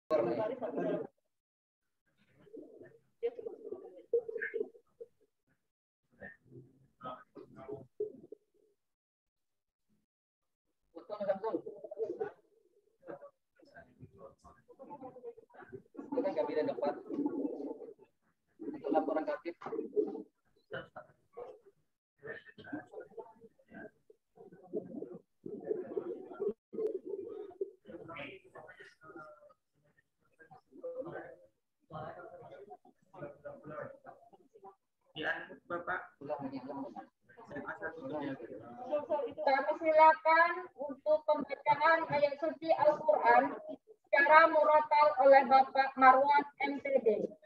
Kita nggak bisa dapat laporan kaki. Bapak. Kami silakan untuk pembacaan ayat suci Al-Quran secara muratal oleh Bapak Marwan MPD.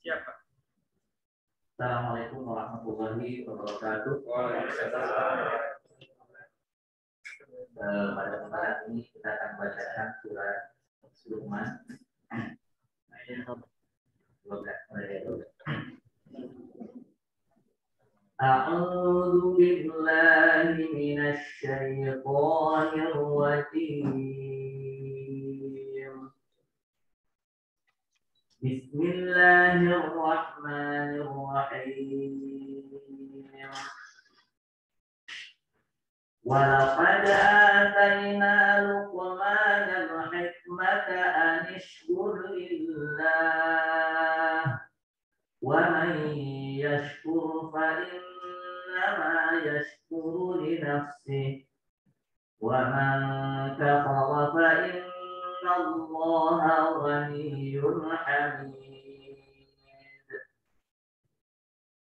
Siapa? Assalamualaikum warahmatullahi wabarakatuh. Pada kesempatan ini kita akan bacakan surat Luqman. A'udzu billahi minasy syaithanir rajim. Bismillahirrahmanirrahim. Walaqad atayna Luqmanal hikmata an ishkur lillah wa man yashkur fa innama yashkuru li nafsihi wa man kafara fa innallaha ghaniyyun hamid.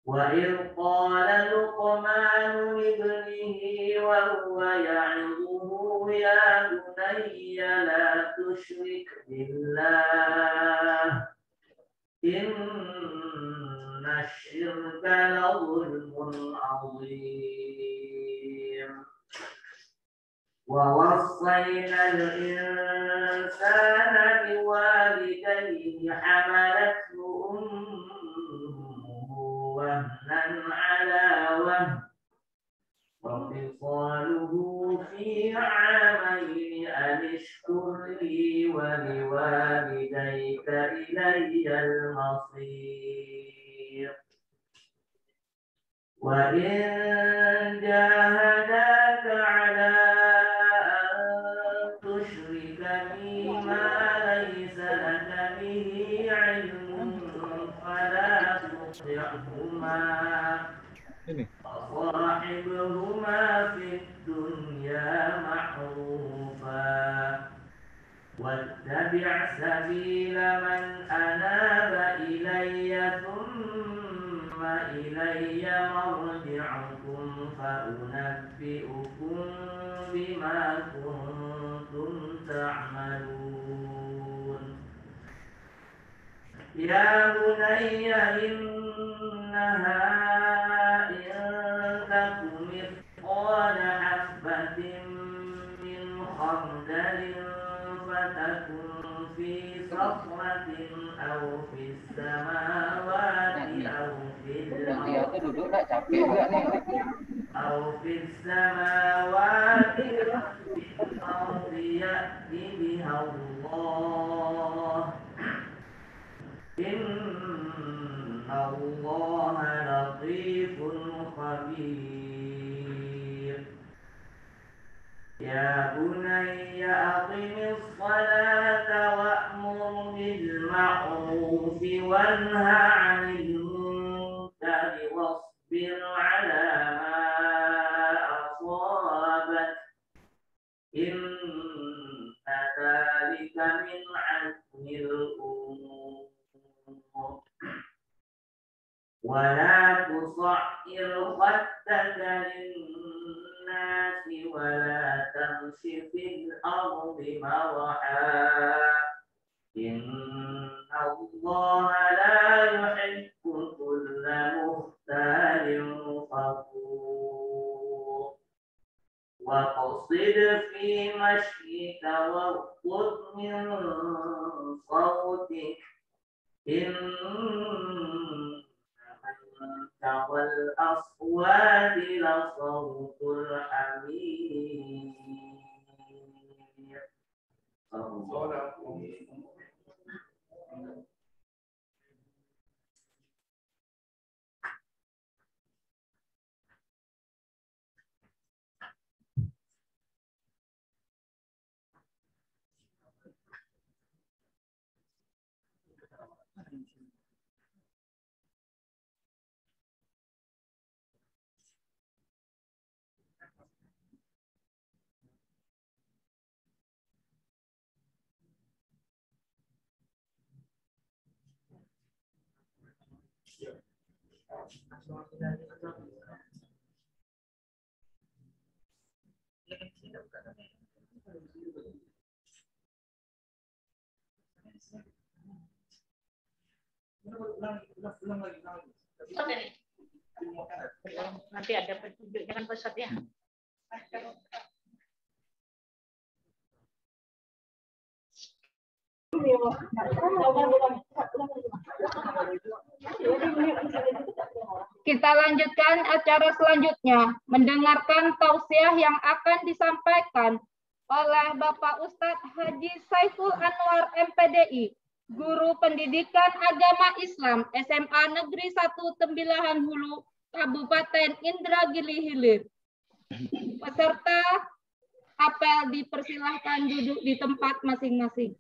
Wa idh qala Luqman libnihi wa huwa ya'iduhu ya bunayya la tusyrik billah inna syirka la zulmun 'adzim. Wa wassayna al-insana biwalidayhi hamalathu ummuhu wahnan 'ala wahn wa fisaluhu fi 'amayn an ishkur li wa liwalidayka ilayyal masir. Wa in jahadaka 'ala an tushrika bima laysa laka bihi 'ilmun fala tuti'huma وصاحبهما في الدنيا معروفا واتبع سبيل من أناب إلي ثم إلي مرجعكم فأنبئكم بما كنتم تعملون. يا بني إنها مثقال حبة من خردل فتكن في صخرة أو في السماوات أو في السماوات الأرض يأت بها الله إن الله لطيف خبير. يا بني أقم الصلاة وأمر بالمعروف وانه عن المنكر واصبر على ما أصابك إن ذلك من عزم الأمور. ولا تصعر خدك للناس ولا تمش في الأرض مرحا إن الله لا يحب كل مختال فخور. واقصد في مشيك واغضض من صوتك إن أنت والأصوات لصوت الحمير. Nanti ada petunjuk dengan pesat ya. Kita lanjutkan acara selanjutnya, mendengarkan tausiah yang akan disampaikan oleh Bapak Ustadz Haji Saiful Anwar MPDI, Guru Pendidikan Agama Islam SMA Negeri 1 Tembilahan Hulu, Kabupaten Indragiri Hilir. Peserta apel dipersilahkan duduk di tempat masing-masing.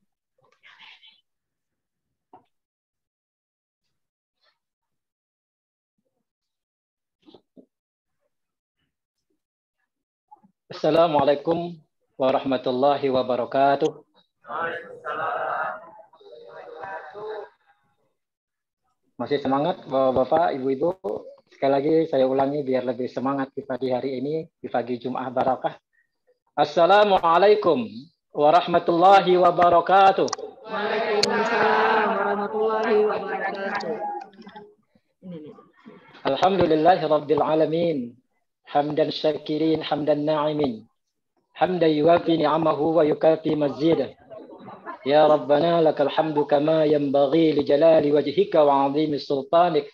Assalamualaikum warahmatullahi wabarakatuh. Masih semangat Bapak, Ibu-Ibu? Sekali lagi saya ulangi biar lebih semangat di pagi hari ini, di pagi Jumat Barakah. Assalamualaikum warahmatullahi wabarakatuh. Waalaikumsalam warahmatullahi wabarakatuh. Alhamdulillahirabbil alamin. Hamdan syakirin, hamdan na'imin. Hamdan yuwafi ni'amahu wa yukafi mazidah. Ya Rabbana lakal hamdu kama yanbaghi li jalali wajhika wa 'azimi sultanik.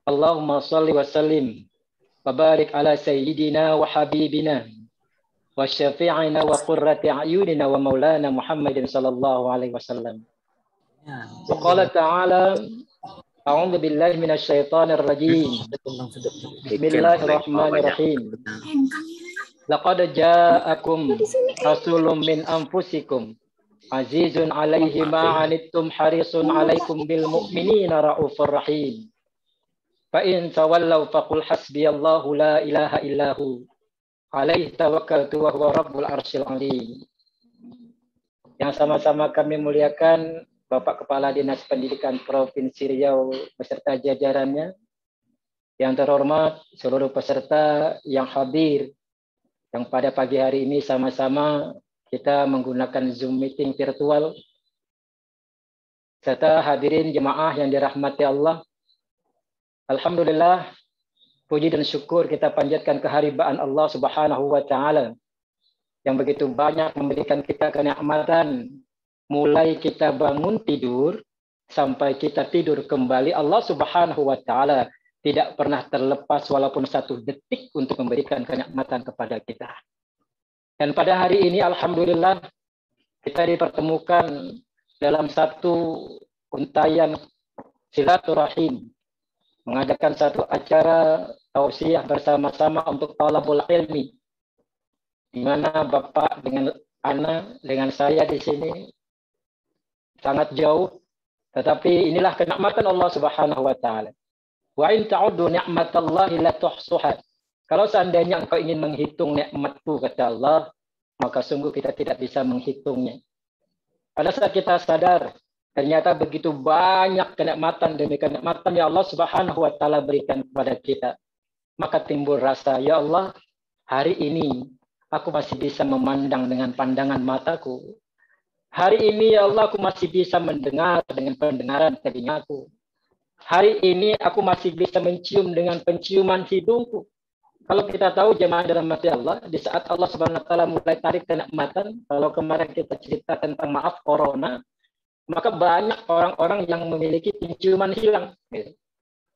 Allahumma salli wa sallim wa barik ala sayyidina wa habibina wa syafi'ina wa qurrati a'yunina wa maulana Muhammadin sallallahu alaihi wasallam. Wa qala ta'ala A'udzu billahi minasy syaithanir rajim. Bismillahirrahmanirrahim. Laqad ja'akum rasulun min anfusikum azizun 'alaihi ma 'anittum harisun 'alaikum bil mu'minina raufur rahim. Fa in tawallaw faqul hasbiyallahu la ilaha illahu 'alaihi tawakkaltu wa huwa rabbul arsyil 'azim. Yang sama-sama kami muliakan Bapak Kepala Dinas Pendidikan Provinsi Riau beserta jajarannya, yang terhormat seluruh peserta yang hadir, yang pada pagi hari ini sama-sama kita menggunakan Zoom meeting virtual, serta hadirin jemaah yang dirahmati Allah. Alhamdulillah, puji dan syukur kita panjatkan kehadiran Allah Subhanahu wa Ta'ala yang begitu banyak memberikan kita kenikmatan. Mulai kita bangun tidur sampai kita tidur kembali, Allah Subhanahu wa Ta'ala tidak pernah terlepas walaupun satu detik untuk memberikan kenikmatan kepada kita. Dan pada hari ini alhamdulillah kita dipertemukan dalam satu untayan silaturahim, mengadakan satu acara tausiah bersama-sama untuk talabul ilmi, di mana Bapak dengan Ana dengan saya di sini sangat jauh, tetapi inilah kenikmatan Allah Subhanahu wa Ta'ala. Wa in ta'uddu ni'matallahi la tuhsuha. Kalau seandainya engkau ingin menghitung nikmatku, kata Allah, maka sungguh kita tidak bisa menghitungnya. Pada saat kita sadar ternyata begitu banyak kenikmatan demi kenikmatan yang Allah Subhanahu wa Ta'ala berikan kepada kita, maka timbul rasa, ya Allah, hari ini aku masih bisa memandang dengan pandangan mataku. Hari ini ya Allah aku masih bisa mendengar dengan pendengaran telingaku. Hari ini aku masih bisa mencium dengan penciuman hidungku. Kalau kita tahu jemaah dirahmati Allah, di saat Allah Subhanahu wa taala mulai tarik kenikmatan, kalau kemarin kita cerita tentang maaf corona, maka banyak orang-orang yang memiliki penciuman hilang.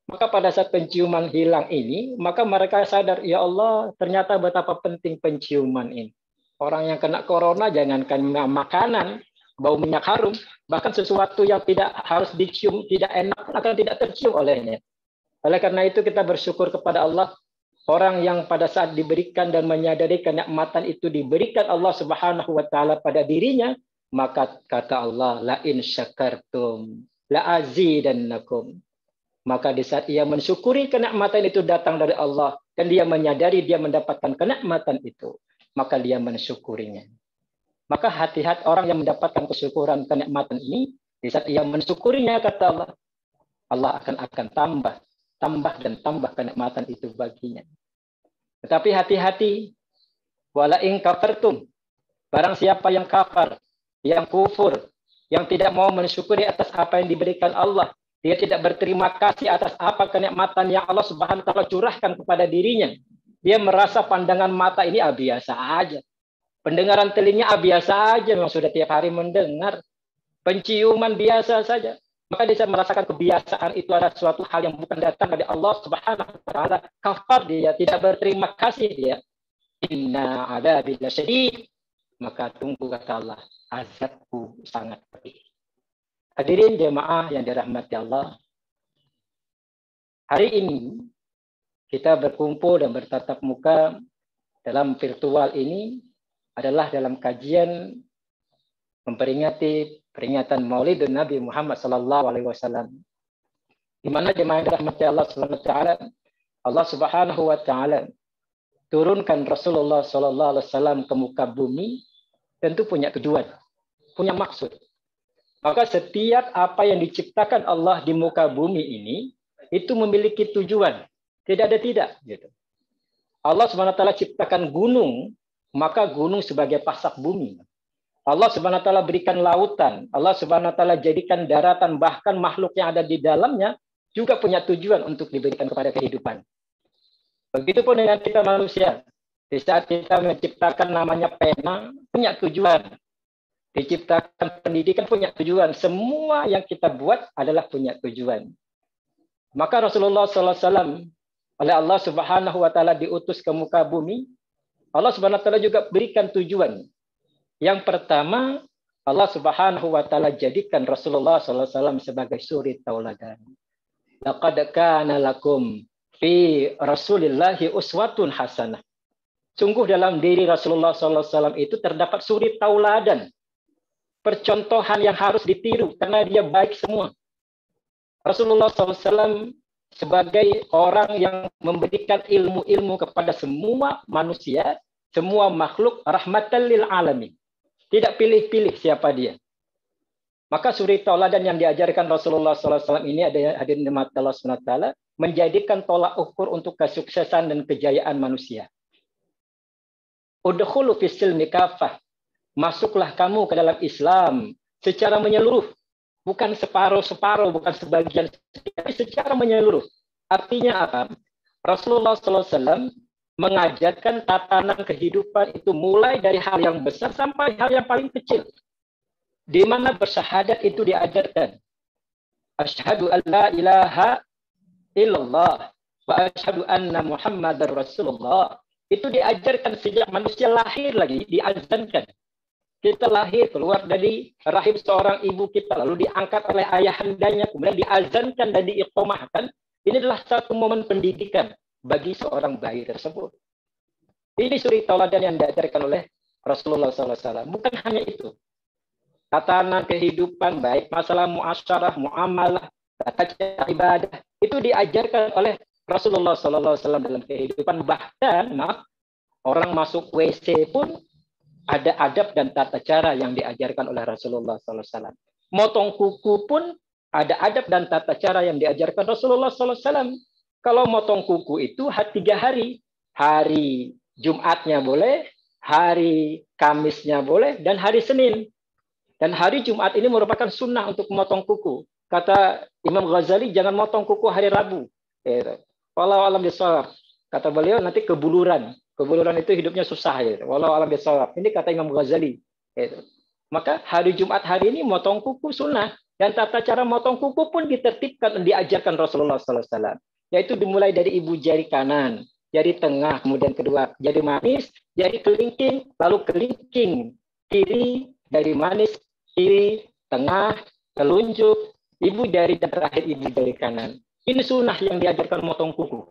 Maka pada saat penciuman hilang ini, maka mereka sadar, ya Allah, ternyata betapa penting penciuman ini. Orang yang kena corona jangankan makanan, bau minyak harum, bahkan sesuatu yang tidak harus dicium, tidak enak, akan tidak tercium olehnya. Oleh karena itu kita bersyukur kepada Allah, orang yang pada saat diberikan dan menyadari kenikmatan itu diberikan Allah Subhanahu wa taala pada dirinya, maka kata Allah, la in syakartum la azidannakum. Maka di saat ia mensyukuri kenikmatan itu datang dari Allah dan dia menyadari dia mendapatkan kenikmatan itu, maka dia mensyukurinya. Maka hati-hati orang yang mendapatkan kesyukuran kenikmatan ini, di saat ia mensyukurinya kata Allah, Allah akan tambah dan tambah kenikmatan itu baginya. Tetapi hati-hati, wala in kafartum, barang siapa yang kafir, yang kufur, yang tidak mau mensyukuri atas apa yang diberikan Allah, dia tidak berterima kasih atas apa kenikmatan yang Allah Subhanahu wa taala curahkan kepada dirinya. Dia merasa pandangan mata ini biasa aja. Pendengaran telinga biasa aja, memang sudah tiap hari mendengar. Penciuman biasa saja. Maka dia merasakan kebiasaan itu adalah suatu hal yang bukan datang dari Allah Subhanahu wa taala. Kafir dia, tidak berterima kasih dia. Inna adzabil syadid. Maka tunggu kata Allah, azabku sangat pedih. Hadirin jemaah yang dirahmati Allah. Hari ini kita berkumpul dan bertatap muka dalam virtual ini adalah dalam kajian memperingati peringatan Maulidun Nabi Muhammad sallallahu alaihi wasallam. Di mana jemaah dirahmati Allah Subhanahu wa taala, Allah Subhanahu wa taala turunkan Rasulullah sallallahu alaihi wasallam ke muka bumi tentu punya tujuan, punya maksud. Maka setiap apa yang diciptakan Allah di muka bumi ini itu memiliki tujuan. Tidak ada tidak gitu. Allah Subhanahu wa taala ciptakan gunung, maka gunung sebagai pasak bumi. Allah Subhanahu wa taala berikan lautan, Allah Subhanahu wa taala jadikan daratan, bahkan makhluk yang ada di dalamnya juga punya tujuan untuk diberikan kepada kehidupan. Begitupun dengan kita manusia. Di saat kita menciptakan namanya pena, punya tujuan. Diciptakan pendidikan punya tujuan. Semua yang kita buat adalah punya tujuan. Maka Rasulullah SAW oleh Allah Subhanahu wa taala diutus ke muka bumi. Allah Subhanahu wa taala juga berikan tujuan. Yang pertama, Allah Subhanahu wa taala jadikan Rasulullah SAW sebagai suri tauladan. Laqad kana lakum fi Rasulillahi uswatun hasanah. Sungguh dalam diri Rasulullah SAW itu terdapat suri tauladan. Percontohan yang harus ditiru karena dia baik semua. Rasulullah SAW sebagai orang yang memberikan ilmu-ilmu kepada semua manusia, semua makhluk, rahmatan lil alamin. Tidak pilih-pilih siapa dia. Maka suri tauladan yang diajarkan Rasulullah SAW ini ada hadirin rahmat Allah SWT, menjadikan tolak ukur untuk kesuksesan dan kejayaan manusia. Udkhulu fis silmi kafah. Masuklah kamu ke dalam Islam secara menyeluruh. Bukan separuh-separuh, bukan sebagian, tapi secara menyeluruh. Artinya apa? Rasulullah SAW mengajarkan tatanan kehidupan itu mulai dari hal yang besar sampai hal yang paling kecil. Di mana bersyahadat itu diajarkan. Asyhadu an la ilaha illallah wa asyhadu anna Muhammadar Rasulullah. Itu diajarkan sejak manusia lahir lagi, diazankan. Kita lahir keluar dari rahim seorang ibu kita, lalu diangkat oleh ayahandanya, kemudian diazankan dan diiqomahkan. Ini adalah satu momen pendidikan bagi seorang bayi tersebut. Ini suri tauladan yang diajarkan oleh Rasulullah SAW. Bukan hanya itu. Tatanan kehidupan, baik masalah muasyarah, muamalah, tata cara ibadah, itu diajarkan oleh Rasulullah SAW dalam kehidupan. Bahkan orang masuk WC pun ada adab dan tata cara yang diajarkan oleh Rasulullah SAW. Motong kuku pun ada adab dan tata cara yang diajarkan Rasulullah SAW. Kalau motong kuku itu 3 hari. Hari Jumatnya boleh, hari Kamisnya boleh, dan hari Senin. Dan hari Jumat ini merupakan sunnah untuk memotong kuku. Kata Imam Ghazali, jangan motong kuku hari Rabu. Wallahu a'lam bishawab. Kata beliau nanti kebuluran. Kebuluran itu hidupnya susah gitu. Wallahu a'lam bishawab. Ini kata Imam Ghazali. Gitu. Maka hari Jumat hari ini motong kuku sunnah. Dan tata cara motong kuku pun ditertibkan, diajarkan Rasulullah SAW. Yaitu dimulai dari ibu jari kanan, jari tengah, kemudian kedua jari manis, jari kelingking, lalu kelingking kiri, jari manis, kiri, tengah, telunjuk, ibu jari dan terakhir ibu jari kanan. Ini sunnah yang diajarkan motong kuku.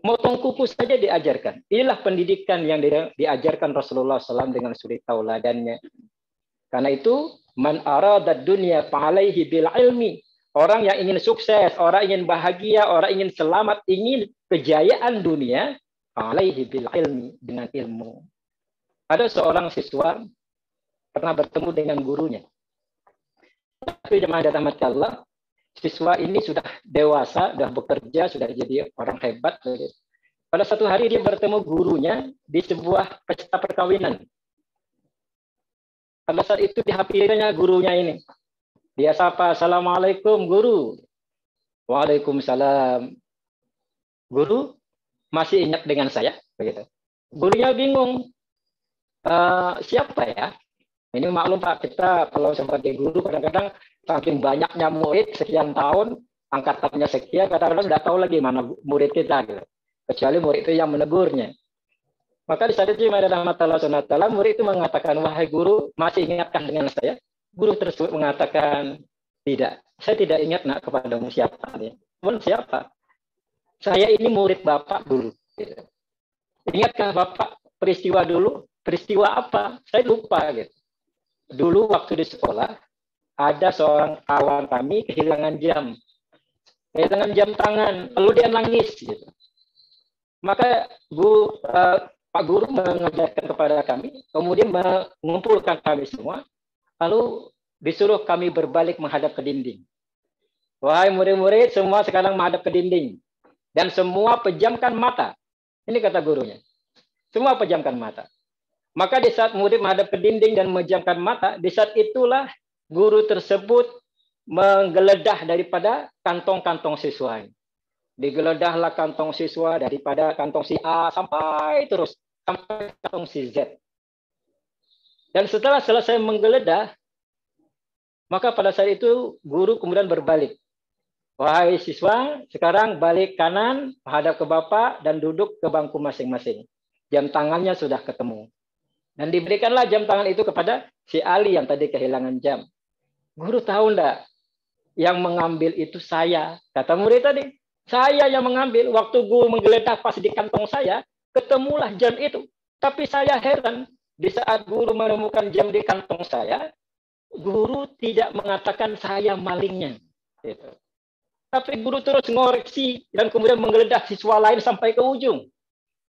Motong kuku saja diajarkan. Inilah pendidikan yang diajarkan Rasulullah SAW dengan suri tauladannya. Karena itu, man aradad dunya fa'alaihi bil ilmi. Orang yang ingin sukses, orang ingin bahagia, orang ingin selamat, ingin kejayaan dunia, fa'alaihi bil ilmi, dengan ilmu. Ada seorang siswa pernah bertemu dengan gurunya. Tapi jemaah rahmat Allah, siswa ini sudah dewasa, sudah bekerja, sudah jadi orang hebat. Pada satu hari dia bertemu gurunya di sebuah pesta perkawinan. Pada saat itu dihampirinya gurunya ini. Dia sapa, "Assalamualaikum guru." "Waalaikumsalam." "Guru masih ingat dengan saya?" Begitu. Gurunya bingung. Siapa ya? Ini maklum Pak, kita kalau sebagai guru kadang-kadang saking banyaknya murid sekian tahun, angkatannya sekian, kadang-kadang nggak tahu lagi mana murid kita. Gitu. Kecuali murid itu yang menegurnya. Maka di saat itu murid itu mengatakan, "Wahai guru, masih ingatkah dengan saya?" Guru tersebut mengatakan, "Tidak, saya tidak ingat nak kepadamu siapa." "Siapa?" "Saya ini murid Bapak dulu." "Ingatkah Bapak peristiwa dulu?" "Peristiwa apa?" "Saya lupa." Gitu. "Dulu waktu di sekolah, ada seorang kawan kami kehilangan jam tangan, lalu dia nangis." Gitu. Maka Pak Guru mengajarkan kepada kami, kemudian mengumpulkan kami semua, lalu disuruh kami berbalik menghadap ke dinding. "Wahai murid-murid, semua sekarang menghadap ke dinding. Dan semua pejamkan mata." Ini kata gurunya. Semua pejamkan mata. Maka di saat murid menghadap ke dinding dan memejamkan mata, di saat itulah guru tersebut menggeledah daripada kantong-kantong siswa. Digeledahlah kantong siswa daripada kantong si A sampai kantong si Z. Dan setelah selesai menggeledah, maka pada saat itu guru kemudian berbalik. "Wahai siswa, sekarang balik kanan, menghadap ke Bapak dan duduk ke bangku masing-masing. Jam tangannya sudah ketemu." Dan diberikanlah jam tangan itu kepada si Ali yang tadi kehilangan jam. "Guru tahu enggak? Yang mengambil itu saya." Kata murid tadi. "Saya yang mengambil. Waktu guru menggeledah pas di kantong saya, ketemulah jam itu. Tapi saya heran, di saat guru menemukan jam di kantong saya, guru tidak mengatakan saya malingnya." Gitu. Tapi guru terus ngoreksi dan kemudian menggeledah siswa lain sampai ke ujung.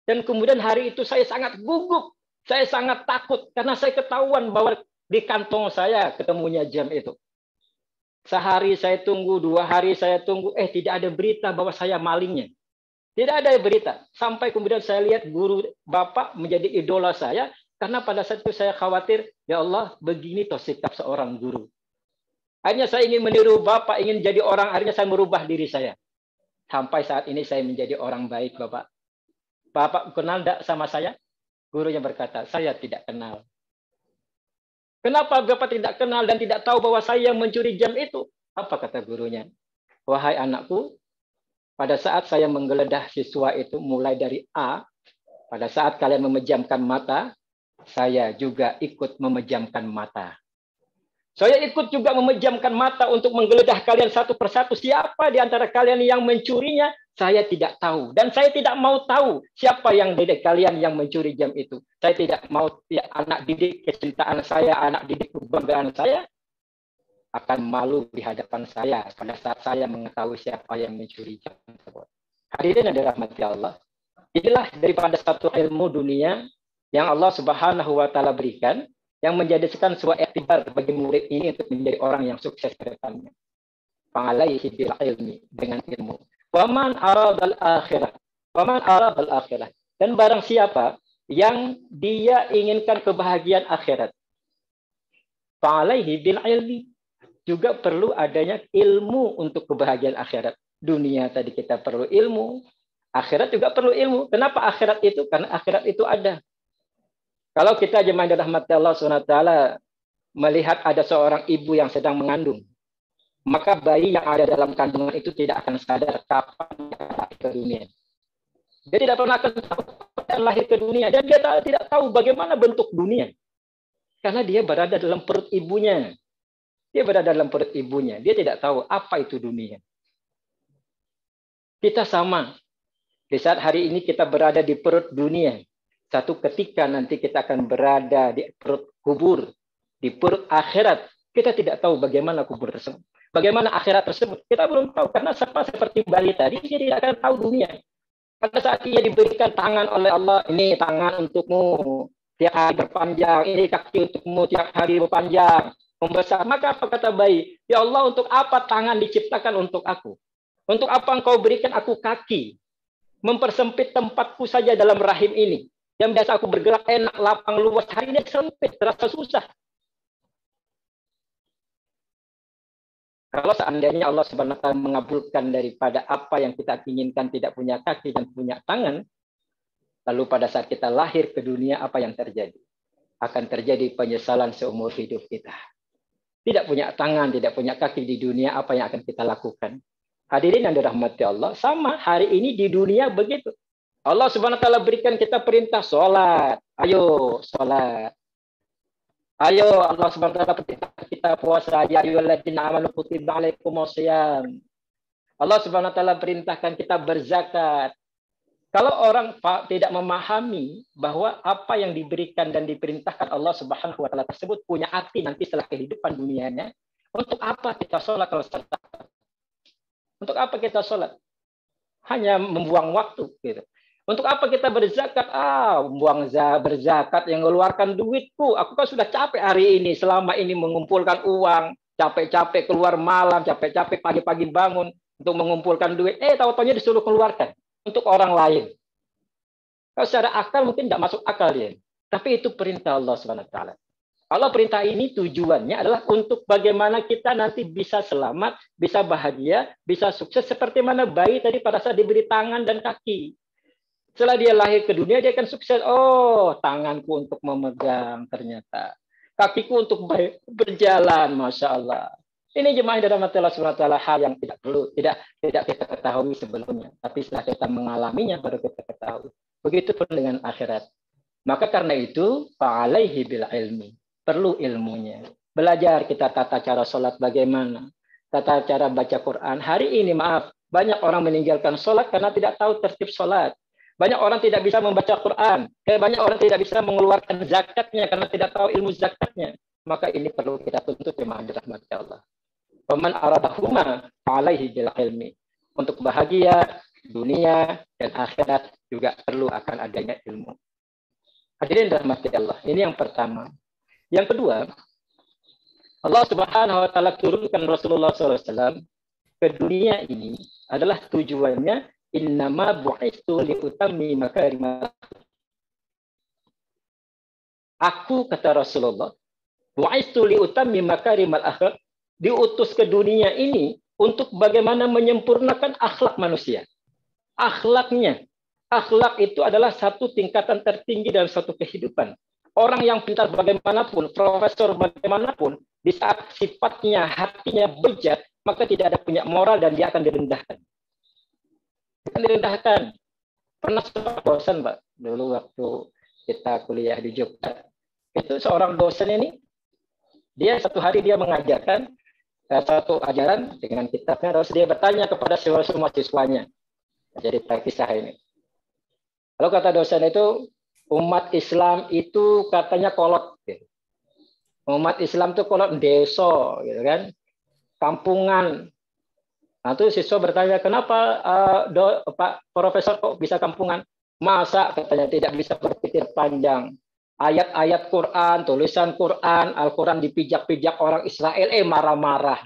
Dan kemudian hari itu saya sangat gugup, saya sangat takut karena saya ketahuan bahwa di kantong saya ketemunya jam itu. Sehari saya tunggu, 2 hari saya tunggu, tidak ada berita bahwa saya malingnya. Tidak ada berita. Sampai kemudian saya lihat guru Bapak menjadi idola saya, karena pada saat itu saya khawatir, ya Allah, begini toh sikap seorang guru. Akhirnya saya ingin meniru Bapak, ingin jadi orang, akhirnya saya merubah diri saya. Sampai saat ini saya menjadi orang baik, Bapak. Bapak kenal enggak sama saya? Gurunya berkata, "Saya tidak kenal." "Kenapa Bapak tidak kenal dan tidak tahu bahwa saya yang mencuri jam itu?" Apa kata gurunya? "Wahai anakku, pada saat saya menggeledah siswa itu mulai dari A, pada saat kalian memejamkan mata, saya juga ikut memejamkan mata. Saya ikut juga memejamkan mata untuk menggeledah kalian satu persatu. Siapa di antara kalian yang mencurinya, saya tidak tahu. Dan saya tidak mau tahu siapa yang dari kalian yang mencuri jam itu. Saya tidak mau anak didik kecintaan saya, anak didik kebanggaan saya, akan malu di hadapan saya pada saat saya mengetahui siapa yang mencuri jam tersebut." Hadirin yang dirahmati Allah, inilah daripada satu ilmu dunia yang Allah Subhanahu wa taala berikan, yang menjadikan sebuah iktibar bagi murid ini untuk menjadi orang yang sukses ke depannya. Fa'alaihi bil ilmi, dengan ilmu. Wa man aradal akhirah. Wa man aradal akhirah. Dan barang siapa yang dia inginkan kebahagiaan akhirat, fa'alaihi bil ilmi, juga perlu adanya ilmu untuk kebahagiaan akhirat. Dunia tadi kita perlu ilmu, Akhirat juga perlu ilmu. Kenapa akhirat itu? Karena akhirat itu ada. Kalau kita jemaah dirahmati Allah SWT melihat ada seorang ibu yang sedang mengandung, maka bayi yang ada dalam kandungan itu tidak akan sadar kapan dia lahir ke dunia. Dia tidak pernah akan tahu kapan lahir ke dunia. Dan dia tidak tahu bagaimana bentuk dunia. Karena dia berada dalam perut ibunya. Dia berada dalam perut ibunya. Dia tidak tahu apa itu dunia. Kita sama. Di saat hari ini kita berada di perut dunia. Satu ketika nanti kita akan berada di perut kubur. Di perut akhirat. Kita tidak tahu bagaimana kubur tersebut. Bagaimana akhirat tersebut. Kita belum tahu. Karena sama seperti bayi tadi. Dia tidak akan tahu dunia. Pada saat ia diberikan tangan oleh Allah. Ini tangan untukmu. Tiap hari berpanjang. Ini kaki untukmu. Tiap hari berpanjang. Membesar. Maka apa kata bayi? Ya Allah, untuk apa tangan diciptakan untuk aku? Untuk apa engkau berikan aku kaki? Mempersempit tempatku saja dalam rahim ini. Yang biasa aku bergerak enak, lapang, luas. Hari ini sempit, terasa susah. Kalau seandainya Allah Subhanahu wa taala mengabulkan daripada apa yang kita inginkan, tidak punya kaki dan punya tangan, lalu pada saat kita lahir ke dunia, apa yang terjadi? Akan terjadi penyesalan seumur hidup kita. Tidak punya tangan, tidak punya kaki di dunia, apa yang akan kita lakukan? Hadirin yang dirahmati Allah, sama hari ini di dunia begitu. Allah Subhanahu wa taala berikan kita perintah salat. Ayo salat. Ayo Allah Subhanahu wa taala perintah kita puasa. Ya ayyuhalladzina amanu kutiba alaikumus shiyam. Allah Subhanahu wa taala perintahkan kita berzakat. Kalau orang tidak memahami bahwa apa yang diberikan dan diperintahkan Allah Subhanahu wa taala tersebut punya arti nanti setelah kehidupan dunianya, untuk apa kita sholat kalau sholat? Untuk apa kita sholat? Hanya membuang waktu. Gitu. Untuk apa kita berzakat? Berzakat yang mengeluarkan duitku. Aku kan sudah capek hari ini. Selama ini mengumpulkan uang. Capek-capek keluar malam. Capek-capek pagi-pagi bangun. Untuk mengumpulkan duit. Tahu-tahunya disuruh keluarkan. Untuk orang lain. Kalau secara akal mungkin tidak masuk akal dia. Tapi itu perintah Allah SWT. Allah perintah ini tujuannya adalah untuk bagaimana kita nanti bisa selamat, bisa bahagia, bisa sukses. Seperti mana bayi tadi pada saat diberi tangan dan kaki. Setelah dia lahir ke dunia, dia akan sukses. Oh, tanganku untuk memegang ternyata. Kakiku untuk berjalan, Masya Allah. Ini jemaah dalam Allah SWT hal yang tidak perlu, tidak kita ketahui sebelumnya. Tapi setelah kita mengalaminya, baru kita ketahui. Begitupun dengan akhirat. Maka karena itu, fa'alaihi bil ilmi. Perlu ilmunya. Belajar kita tata cara sholat bagaimana. Tata cara baca Quran. Hari ini maaf, banyak orang meninggalkan sholat karena tidak tahu tertib sholat. Banyak orang tidak bisa membaca Quran. Banyak orang tidak bisa mengeluarkan zakatnya karena tidak tahu ilmu zakatnya. Maka ini perlu kita tuntut jemaah dirahmati Allah. Faman aradahuma alaihi bil ilmi. Untuk bahagia dunia dan akhirat juga perlu akan adanya ilmu. Hadirin dirahmati Allah. Ini yang pertama. Yang kedua, Allah Subhanahu wa taala turunkan Rasulullah SAW ke dunia ini adalah tujuannya innama bu'istu liutammi makarimal. Aku kata Rasulullah, bu'istu liutammi makarimal akhlaq, diutus ke dunia ini untuk bagaimana menyempurnakan akhlak manusia. Akhlaknya. Akhlak itu adalah satu tingkatan tertinggi dalam suatu kehidupan. Orang yang pintar bagaimanapun, profesor bagaimanapun, di saat sifatnya, hatinya bejat, maka tidak ada punya moral dan dia akan direndahkan. Akan direndahkan. Pernah seorang dosen, Pak, dulu waktu kita kuliah di Jogja, itu seorang dosen ini, dia satu hari dia mengajarkan satu ajaran dengan kitabnya, terus dia bertanya kepada semua siswanya. Jadi kisah ini. Lalu kata dosen itu, umat Islam itu katanya kolot. Gitu. Umat Islam itu kolot desa, gitu kan, kampungan. Nah, itu siswa bertanya, kenapa Pak Profesor kok bisa kampungan? Masa katanya tidak bisa berpikir panjang. Ayat-ayat Quran, tulisan Quran, Al-Quran dipijak-pijak orang Israel, marah-marah.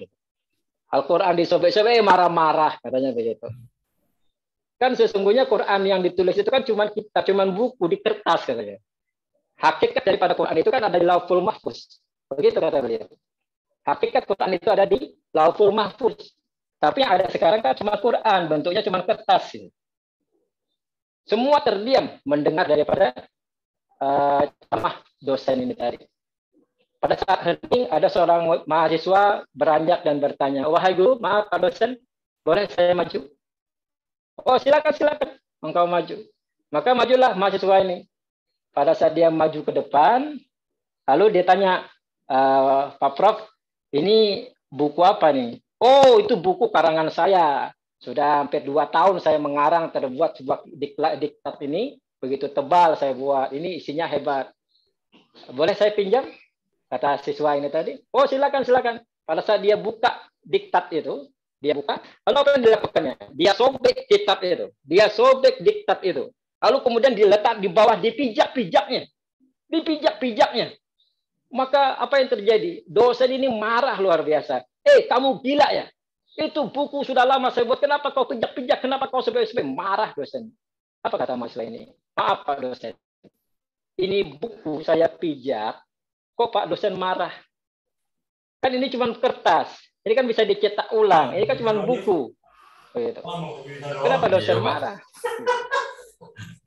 Al-Quran disobek-sobek, marah-marah, katanya begitu. Kan sesungguhnya Quran yang ditulis itu kan cuma kitab, cuma buku di kertas katanya. Hakikat daripada Quran itu kan ada di Lauhul Mahfuz. Begitu kata beliau. Hakikat Quran itu ada di Lauhul Mahfuz. Tapi yang ada sekarang kan cuma Quran, bentuknya cuma kertas. Semua terdiam mendengar daripada ceramah dosen ini tadi. Pada saat hening, ada seorang mahasiswa beranjak dan bertanya, wahai guru, maaf Pak dosen, boleh saya maju? Oh silakan, engkau maju. Maka majulah mahasiswa ini. Pada saat dia maju ke depan, lalu dia tanya, Pak Prof, ini buku apa nih? Oh itu buku karangan saya. Sudah hampir 2 tahun saya mengarang, terbuat sebuah diktat ini, begitu tebal saya buat. Ini isinya hebat. Boleh saya pinjam? Kata siswa ini tadi. Oh silakan. Pada saat dia buka diktat itu, dia buka. Lalu apa yang dilakukannya? Dia sobek diktat itu. Lalu kemudian diletak di bawah, dipijak-pijaknya. Maka apa yang terjadi? Dosen ini marah luar biasa. Kamu gila ya? Itu buku sudah lama saya buat. Kenapa kau pijak-pijak? Kenapa kau sebel-sebel? Marah dosen. Apa kata mahasiswa ini? Maaf Pak dosen. Ini buku saya pijak. Kok Pak dosen marah? Kan ini cuma kertas. Ini kan bisa dicetak ulang. Ini kan cuma buku. Begitu. Kenapa dosen marah?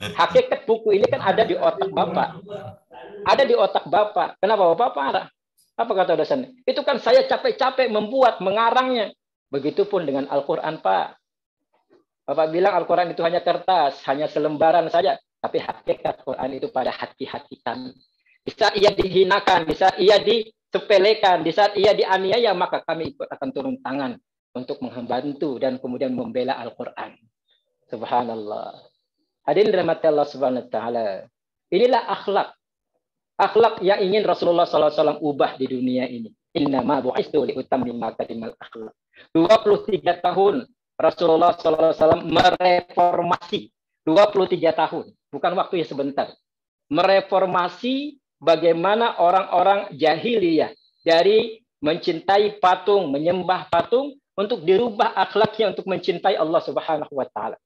Hakikat buku ini kan ada di otak Bapak. Ada di otak Bapak. Kenapa Bapak marah? Apa kata dosen? Itu kan saya capek-capek membuat, mengarangnya. Begitupun dengan Al-Quran, Pak. Bapak bilang Al-Quran itu hanya kertas, hanya selembaran saja. Tapi hakikat Quran itu pada hati-hati kami. Di saat ia dihinakan, di saat ia disepelekan, di saat ia dianiaya, maka kami ikut akan turun tangan untuk membantu dan kemudian membela Al-Quran. Subhanallah. Hadirin dirahmati Allah Subhanahu wa taala. Inilah akhlak. Akhlak yang ingin Rasulullah SAW ubah di dunia ini. Innama bu'istu liutammima makarimal akhlak. 23 tahun Rasulullah SAW mereformasi. 23 tahun. Bukan waktu yang sebentar. Mereformasi bagaimana orang-orang jahiliyah dari mencintai patung, menyembah patung, untuk dirubah akhlaknya untuk mencintai Allah Subhanahu wa taala.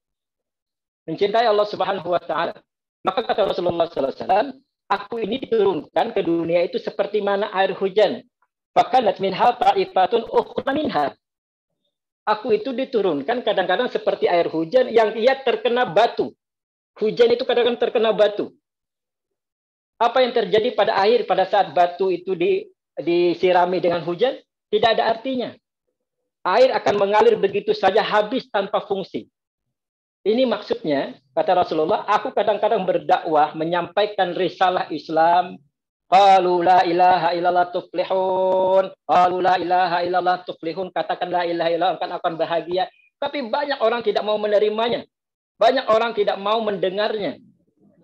Mencintai Allah Subhanahu wa taala. Maka kata Rasulullah SAW, aku ini diturunkan ke dunia itu seperti mana air hujan. Fakanat minha ta'ifatun ukhra minha. Aku itu diturunkan kadang-kadang seperti air hujan yang ia terkena batu. Hujan itu kadang-kadang terkena batu. Apa yang terjadi pada air pada saat batu itu disirami dengan hujan? Tidak ada artinya. Air akan mengalir begitu saja, habis tanpa fungsi. Ini maksudnya, kata Rasulullah, aku kadang-kadang berdakwah, menyampaikan risalah Islam. Qalu la ilaha illallah tuflihun. Qalu la ilaha illallah tuflihun. Katakan la ilaha illallah, akan bahagia. Tapi banyak orang tidak mau menerimanya. Banyak orang tidak mau mendengarnya.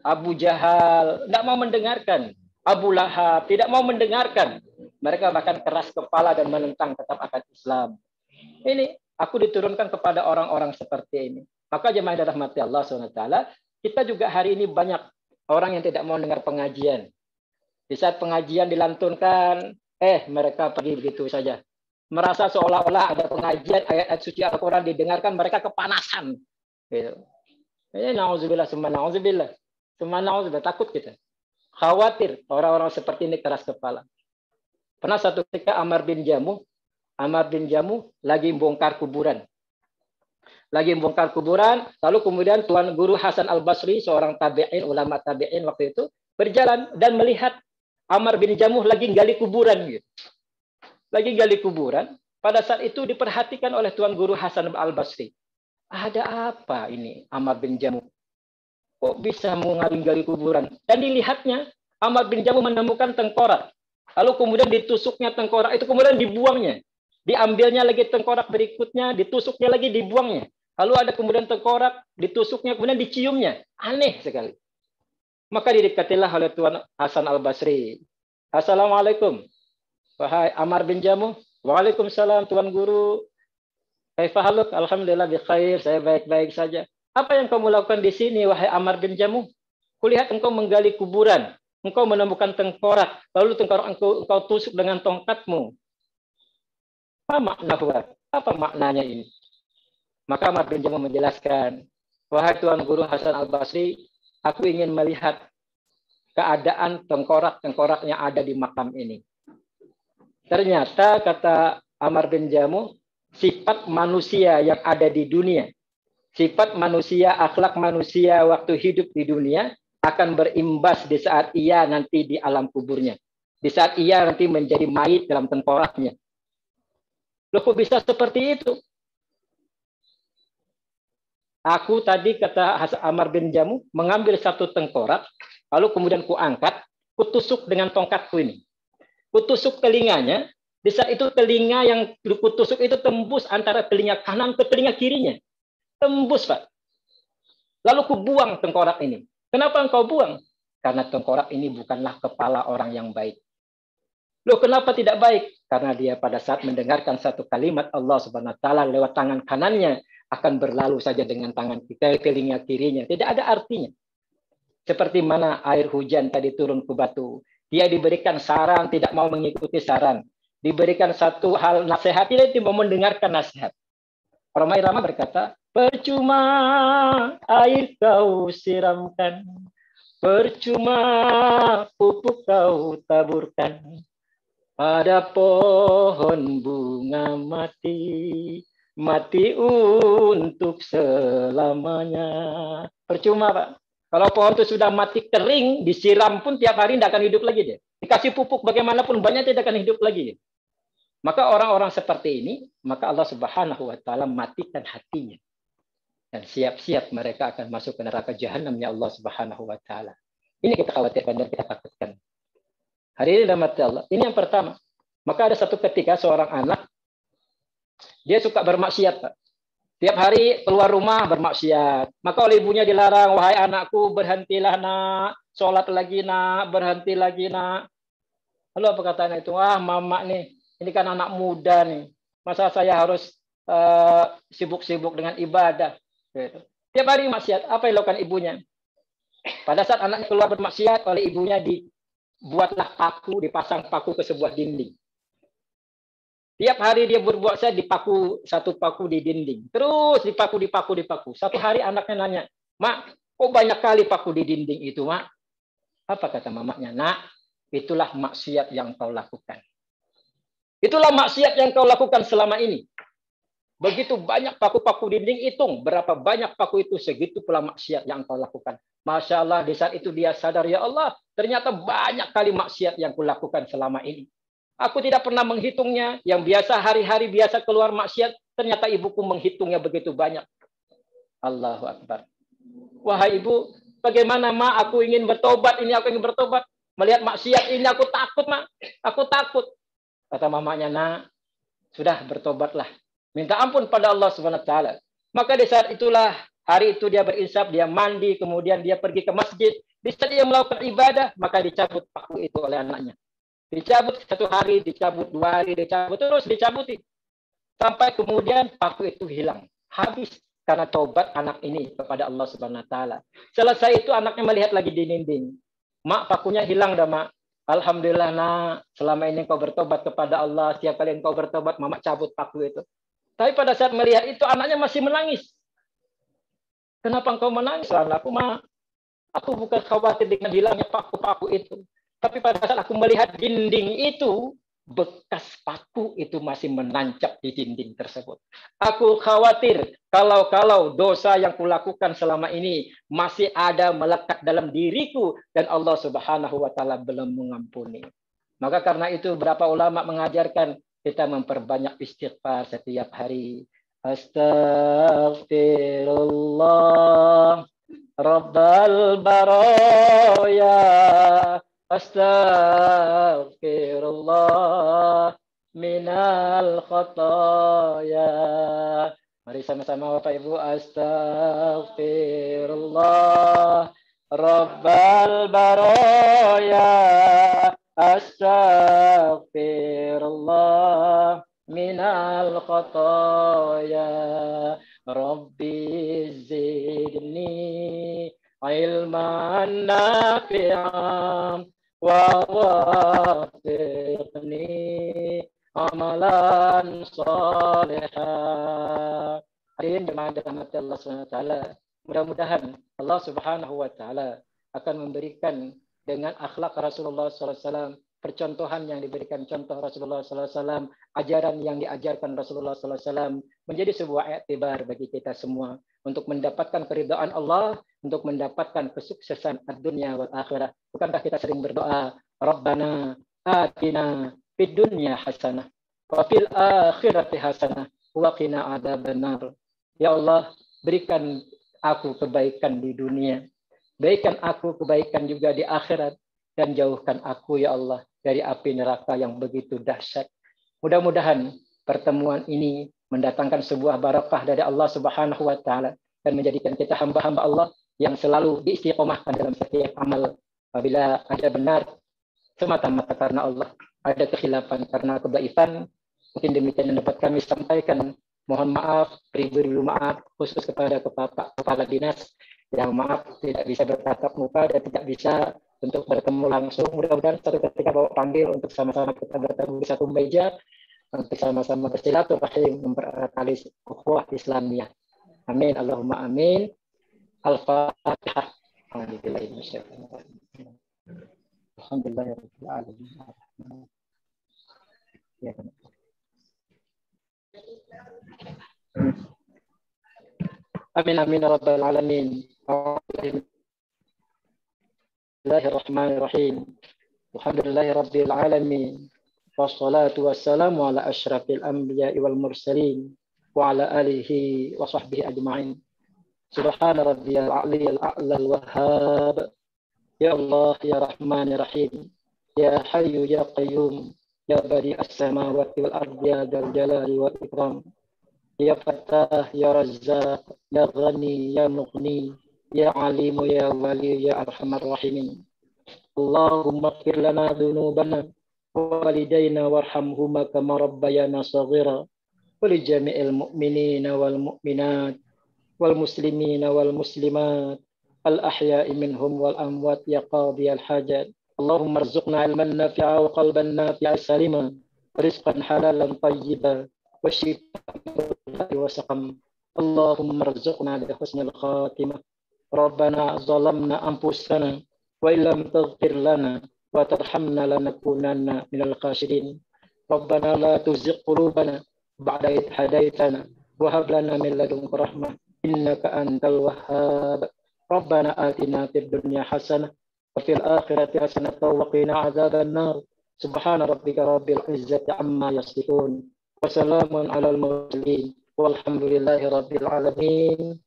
Abu Jahal tidak mau mendengarkan. Abu Lahab tidak mau mendengarkan. Mereka bahkan keras kepala dan menentang tetap akan Islam. Ini aku diturunkan kepada orang-orang seperti ini. Maka jemaah yang dirahmati Allah SWT, kita juga hari ini banyak orang yang tidak mau dengar pengajian. Di saat pengajian dilantunkan, mereka pergi begitu saja. Merasa seolah-olah ada pengajian, ayat-ayat suci Al-Quran didengarkan, mereka kepanasan. Gitu. Ini na'udzubillah, takut kita. Khawatir orang-orang seperti ini keras kepala. Pernah satu ketika Amar bin Jamuh lagi bongkar kuburan. Lalu kemudian Tuan Guru Hasan Al-Basri, seorang tabi'in, ulama tabi'in waktu itu, berjalan dan melihat Amar bin Jamuh lagi gali kuburan. Gitu. Lagi gali kuburan. Pada saat itu diperhatikan oleh Tuan Guru Hasan Al-Basri. Ada apa ini Amar bin Jamuh? Kok bisa menggali kuburan? Dan dilihatnya, Amar bin Jamuh menemukan tengkorak. Lalu kemudian ditusuknya tengkorak itu, kemudian dibuangnya. Diambilnya lagi tengkorak berikutnya, ditusuknya lagi, dibuangnya. Lalu ada kemudian tengkorak, ditusuknya, kemudian diciumnya. Aneh sekali. Maka didekatilah oleh Tuan Hasan Al-Basri. Assalamualaikum. Wahai Amar bin Jamuh. Waalaikumsalam Tuan Guru. Kaifahaluk? Alhamdulillah bikhair, saya baik-baik saja. Apa yang kamu lakukan di sini, wahai Amar bin Jamuh? Kulihat engkau menggali kuburan. Engkau menemukan tengkorak. Lalu tengkorak engkau tusuk dengan tongkatmu. Apa maknanya ini? Maka Amar bin Jamuh menjelaskan, wahai Tuan Guru Hasan Al-Basri, aku ingin melihat keadaan tengkorak-tengkorak yang ada di makam ini. Ternyata, kata Amar bin Jamuh, sifat manusia yang ada di dunia Sifat manusia, akhlak manusia waktu hidup di dunia akan berimbas di saat ia nanti di alam kuburnya. Di saat ia nanti menjadi mayit dalam tengkoraknya. Loh, kok bisa seperti itu? Aku tadi, kata Ammar bin Jamuh, mengambil satu tengkorak, lalu kemudian kuangkat, kutusuk dengan tongkatku ini. Kutusuk telinganya, di saat itu telinga yang kutusuk itu tembus antara telinga kanan ke telinga kirinya. Tembus, Pak. Lalu kubuang tengkorak ini. Kenapa engkau buang? Karena tengkorak ini bukanlah kepala orang yang baik. Loh, kenapa tidak baik? Karena dia pada saat mendengarkan satu kalimat Allah Subhanahu wa taala lewat tangan kanannya akan berlalu saja dengan tangan kita telinga kirinya. Tidak ada artinya. Seperti mana air hujan tadi turun ke batu. Dia diberikan saran, tidak mau mengikuti saran. Diberikan satu hal nasihat, tidak mau mendengarkan nasihat. Romai Rama berkata, percuma air kau siramkan, percuma pupuk kau taburkan, pada pohon bunga mati, mati untuk selamanya. Percuma, Pak. Kalau pohon itu sudah mati kering, disiram pun tiap hari tidak akan hidup lagi dia. Dikasih pupuk bagaimanapun banyak tidak akan hidup lagi. Maka orang-orang seperti ini, maka Allah Subhanahu wa taala matikan hatinya. Dan siap-siap mereka akan masuk ke neraka jahanamnya Allah Subhanahu wa taala. Ini kita khawatirkan dan kita takutkan. Hari ini dalam hati Allah. Ini yang pertama. Maka ada satu ketika seorang anak, dia suka bermaksiat, Pak. Tiap hari keluar rumah bermaksiat. Maka oleh ibunya dilarang, wahai anakku, berhentilah nak. Sholat lagi nak, berhenti lagi nak. Lalu apa kata anak itu? Wah, mama nih, ini kan anak muda nih. Masa saya harus sibuk-sibuk dengan ibadah? Gitu. Tiap hari maksiat. Apa yang dilakukan ibunya? Pada saat anaknya keluar bermaksiat, oleh ibunya dibuatlah paku, dipasang paku ke sebuah dinding. Tiap hari dia berbuat saya dipaku satu paku di dinding. Terus dipaku. Satu hari anaknya nanya, Mak, kok banyak kali paku di dinding itu, Mak? Apa kata mamanya? Nak, itulah maksiat yang kau lakukan. Itulah maksiat yang kau lakukan selama ini. Begitu banyak paku-paku dinding, hitung berapa banyak paku itu, segitu pula maksiat yang kau lakukan. Masya Allah, di saat itu dia sadar, ya Allah, ternyata banyak kali maksiat yang kulakukan selama ini. Aku tidak pernah menghitungnya. Yang biasa hari-hari biasa keluar maksiat, ternyata ibuku menghitungnya begitu banyak. Allahu Akbar. Wahai ibu, bagaimana, Mak? Aku ingin bertobat. Aku ingin bertobat. Melihat maksiat ini aku takut, Mak. Aku takut. Kata mamanya, nak, sudah bertobatlah. Minta ampun pada Allah Subhanahu wa taala. Maka di saat itulah, hari itu dia berinsaf, dia mandi, kemudian dia pergi ke masjid. Di saat dia melakukan ibadah, maka dicabut paku itu oleh anaknya. Dicabut satu hari, dicabut 2 hari, dicabut terus, dicabuti. Sampai kemudian paku itu hilang. Habis karena taubat anak ini kepada Allah Subhanahu wa taala. Selesai itu anaknya melihat lagi di dinding. Mak, pakunya hilang dah, Mak. Alhamdulillah, nak. Selama ini engkau bertobat kepada Allah. Setiap kali engkau bertobat, Mama cabut paku itu. Tapi pada saat melihat itu, anaknya masih menangis. Kenapa engkau menangis? Anakku, Mak. Aku bukan khawatir dengan hilangnya paku-paku itu. Tapi pada saat aku melihat dinding itu, bekas paku itu masih menancap di dinding tersebut. Aku khawatir kalau dosa yang kulakukan selama ini masih ada melekat dalam diriku dan Allah Subhanahu wa taala belum mengampuni. Maka karena itu beberapa ulama mengajarkan kita memperbanyak istighfar setiap hari. Astaghfirullah Rabbal baraya. Astaghfirullah minal khataya. Mari sama-sama Bapak Ibu. Astaghfirullah Rabbal baraya. Astaghfirullah minal khataya. Rabbi zidni ilman nafi'an wa wafiqni amalan salihah. Hadirin jemaah dirahmati Allah Subhanahu wa taala. Mudah-mudahan Allah Subhanahu wa taala akan memberikan dengan akhlak Rasulullah SAW percontohan yang diberikan contoh Rasulullah SAW, ajaran yang diajarkan Rasulullah SAW menjadi sebuah iktibar bagi kita semua untuk mendapatkan keridhaan Allah, untuk mendapatkan kesuksesan dunia wal akhirah. Bukankah kita sering berdoa, Rabbana atina fid dunya hasanah wa fil akhirati hasanah wa qina adzabannar. Ya Allah, berikan aku kebaikan di dunia, berikan aku kebaikan juga di akhirat, dan jauhkan aku ya Allah dari api neraka yang begitu dahsyat. Mudah-mudahan pertemuan ini mendatangkan sebuah barakah dari Allah Subhanahu wa taala dan menjadikan kita hamba-hamba Allah yang selalu diistiqomahkan dalam setiap amal. Apabila ada benar semata-mata karena Allah, ada kekhilafan karena kebaifan, mungkin demikian yang dapat kami sampaikan. Mohon maaf, beri-beri maaf khusus kepada kepala dinas yang maaf tidak bisa bertatap muka dan tidak bisa untuk bertemu langsung. Mudah-mudahan suatu ketika Bapak panggil untuk sama-sama kita bertemu di satu meja untuk sama-sama bersilaturahim mempererat tali ukhuwah Islamiyah. Amin. Allahumma amin. Al-Fatihah. Alhamdulillahirabbil alamin. Amin amin rabbal alamin. Bismillahirrahmanirrahim. Alhamdulillahirabbil alamin. Wassalatu wassalamu ala asyrafil anbiya'i wal mursalin wa ala alihi wa sahbihi ajma'in. Subhana rabbiyal a'liyal a'lal wahhab. Ya Allah ya Rahman ya Rahim. Ya Hayyu ya Qayyum. Ya Badi'as samawati wal ardi ya dzal jalali wal ikram. Ya Fattah ya Razzaq ya Ghani ya Mughni ya Alimu ya Wali ya Arhamar Rahimin. Allahumma ighfir lana dhunubana wa walidayna warhamhuma kama rabbayana saghira wa li jami'il mu'minina wal mu'minat wal muslimina wal muslimat al ahya'i minhum wal amwat ya qadiyal hajat. Allahumma arzuqna ilman nafi'a wa qalban nafi'a salima rizqan halalan tayyiban wa shifaan wa saqam. Allahumma arzuqna bi husnil khatimah. Rabbana zalamna anfusana wa illam taghfir lana wa tarhamna lanakunanna minal khasirin. Rabbana la tuzigh qulubana ba'da idh hadaytana wa hab lana min ladunka rahmah innaka antal wahhab. Rabbana atina fid dunya hasanah wa fil akhirati hasanah wa qina adzaban nar. Subhana rabbika rabbil izzati amma yasifun wa salamun alal mursalin walhamdulillahi rabbil alamin.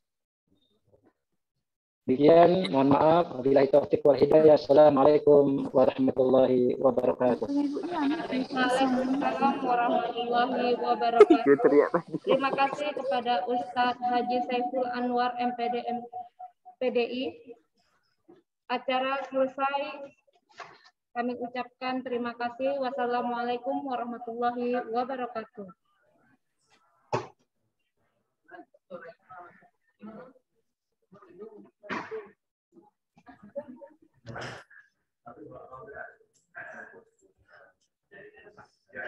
Demikian, mohon maaf. Wabillahi taufiq wal hidayah. Assalamualaikum warahmatullahi wabarakatuh. Waalaikumsalam warahmatullahi wabarakatuh. Terima kasih kepada Ustadz Haji Saiful Anwar MPD PDI. Acara selesai. Kami ucapkan terima kasih. Wassalamualaikum warahmatullahi wabarakatuh. Ya,